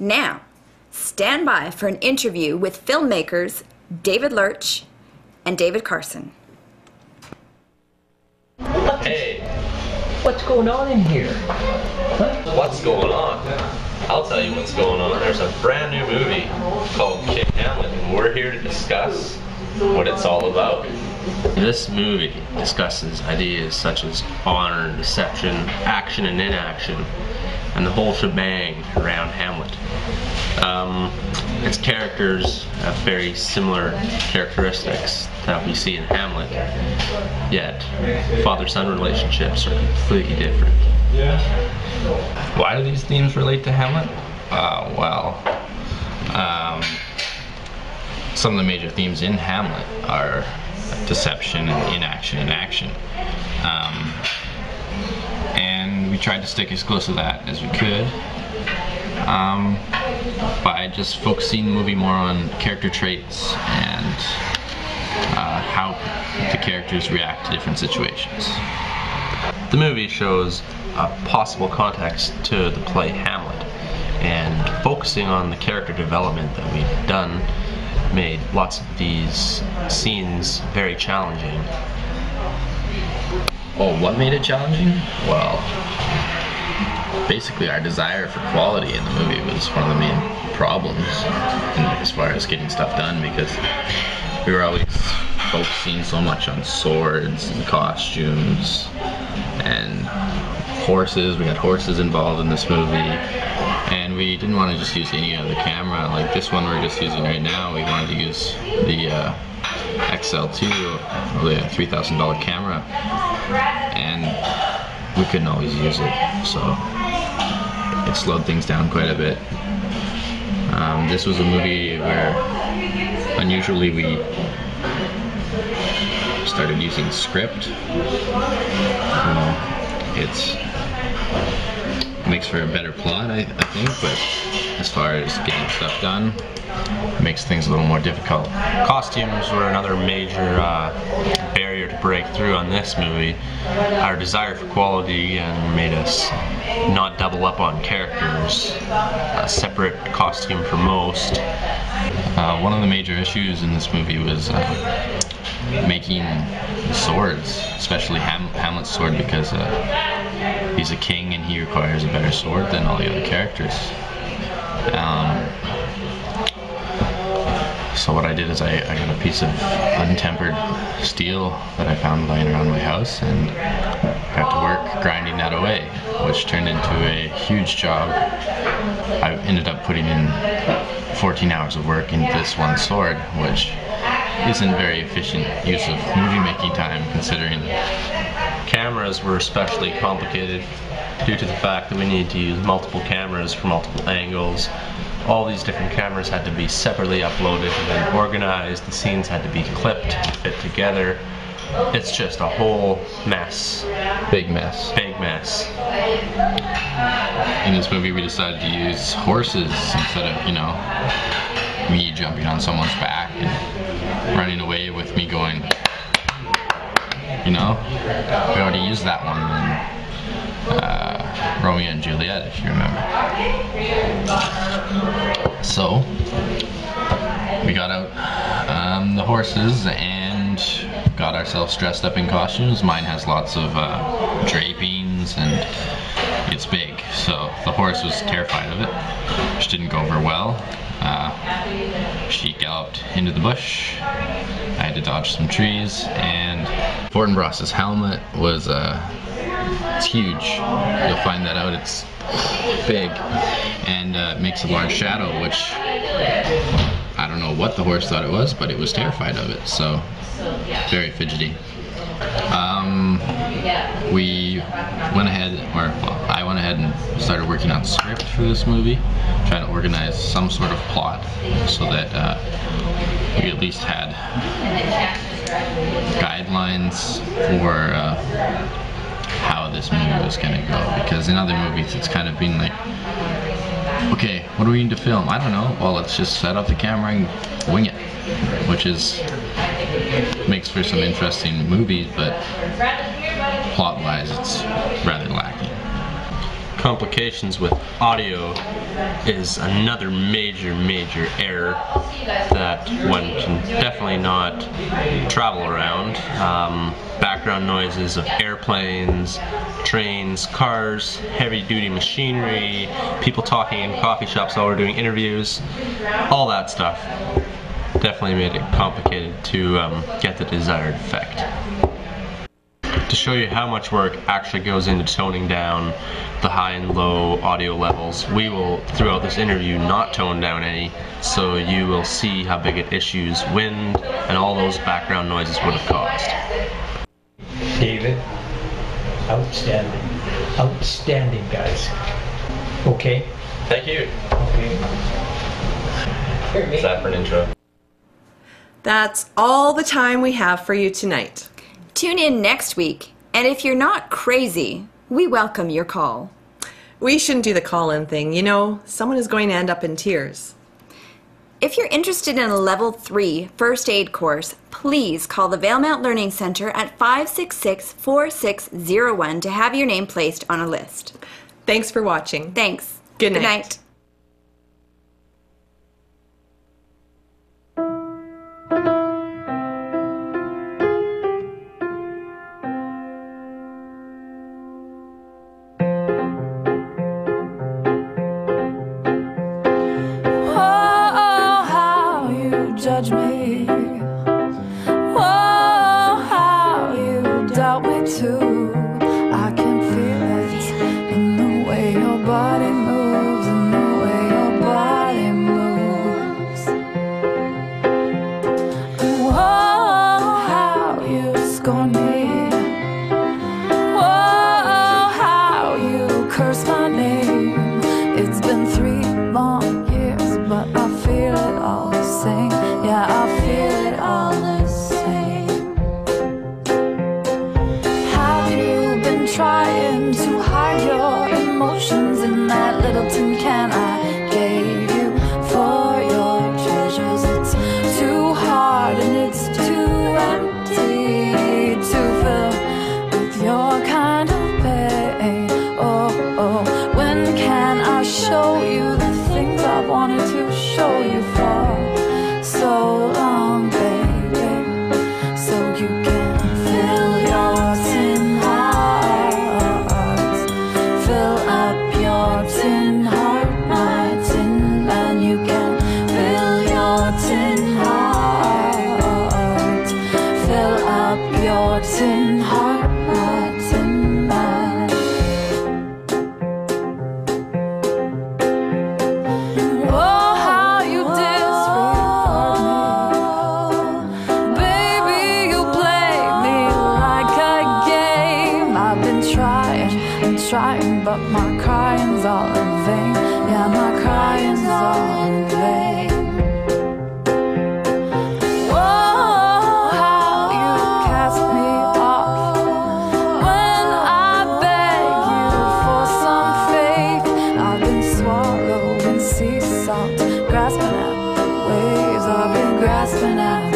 Now, stand by for an interview with filmmakers David Lurch and David Carson. Hey, What's going on in here? what's going on? I'll tell you what's going on. There's a brand new movie called Hamlet, and we're here to discuss what it's all about. This movie discusses ideas such as honor, deception, action and inaction, and the whole shebang around Hamlet. Its characters have very similar characteristics that we see in Hamlet, yet father-son relationships are completely different. Why do these themes relate to Hamlet? Some of the major themes in Hamlet are deception and inaction and action. And we tried to stick as close to that as we could by just focusing the movie more on character traits and how the characters react to different situations. The movie shows a possible context to the play Hamlet, and focusing on the character development that we've done made lots of these scenes very challenging. Oh, what made it challenging? Well, Basically, our desire for quality in the movie was one of the main problems as far as getting stuff done, because we were always focusing so much on swords and costumes and horses. We had horses involved in this movie, and we didn't want to just use any other camera. Like this one we're just using right now, we wanted to use the XL2, the $3,000 camera, and we couldn't always use it, so it slowed things down quite a bit. This was a movie where unusually we started using script. It makes for a better plot, I think, but as far as getting stuff done, it makes things a little more difficult. Costumes were another major barrier to break through on this movie. Our desire for quality made us not double up on characters, a separate costume for most. One of the major issues in this movie was making the swords, especially Hamlet's sword, because he's a king and he requires a better sword than all the other characters. So what I did is I got a piece of untempered steel that I found lying around my house and got to work grinding that away, which turned into a huge job. I ended up putting in 14 hours of work into this one sword, which isn't very efficient use of movie making time, considering cameras were especially complicated due to the fact that we needed to use multiple cameras for multiple angles. All these different cameras had to be separately uploaded and then organized. The scenes had to be clipped to fit together. It's just a whole mess. Big mess. Big mess. In this movie we decided to use horses instead of, me jumping on someone's back and running away with me going, we already used that one in Romeo and Juliet, if you remember. So we got out the horses and got ourselves dressed up in costumes. Mine has lots of drapings and it's big, so the horse was terrified of it, which didn't go over well. She galloped into the bush. I had to dodge some trees, and Fortinbras's helmet was it's huge. You'll find that out. It's big and makes a large shadow, which I don't know what the horse thought it was, but it was terrified of it, so very fidgety. I went ahead and started working on script for this movie, trying to organize some sort of plot so that we at least had guidelines for how this movie was going to go, because in other movies it's kind of been like, okay, what do we need to film? I don't know. Well, let's just set up the camera and wing it, which makes for some interesting movies, but plot-wise it's rather lacking. complications with audio is another major error that one can definitely not travel around. Background noises of airplanes, trains, cars, heavy duty machinery, people talking in coffee shops while we're doing interviews, all that stuff definitely made it complicated to get the desired effect. To show you how much work actually goes into toning down the high and low audio levels, we will, throughout this interview, not tone down any, so you will see how big an issues wind and all those background noises would have caused. David, outstanding. Outstanding, guys. Okay? Thank you. Okay. Is that for an intro? That's all the time we have for you tonight. Tune in next week, and if you're not crazy, we welcome your call. We shouldn't do the call-in thing. You know, someone is going to end up in tears. If you're interested in a Level 3 First Aid course, please call the Valemount Learning Centre at 566-4601 to have your name placed on a list. Thanks for watching. Thanks. Good night. Good night. Judge me. Whoa, how you doubt me too. I can feel it in the way your body moves, in the way your body moves. Whoa, how you scorn me. Whoa, how you curse my name. It's been 3 long years, but I feel it all the same. Yeah, I feel it all the same. Have you been trying to hide your emotions in that little tin can I gave you for your treasures? It's too hard and it's too empty to fill with your kind of pain. Oh, oh, when can I show you the things I wanted to show you for so long, baby, so you can fill your tin heart, fill up your tin heart, my tin man. You can fill your tin heart, fill up your tin heart, my tin man. Oh, how you trying, but my crying's all in vain. Yeah, my crying's all in vain. Whoa, how you cast me off when I beg you for some faith. I've been swallowed in sea salt, grasping at the waves. I've been grasping at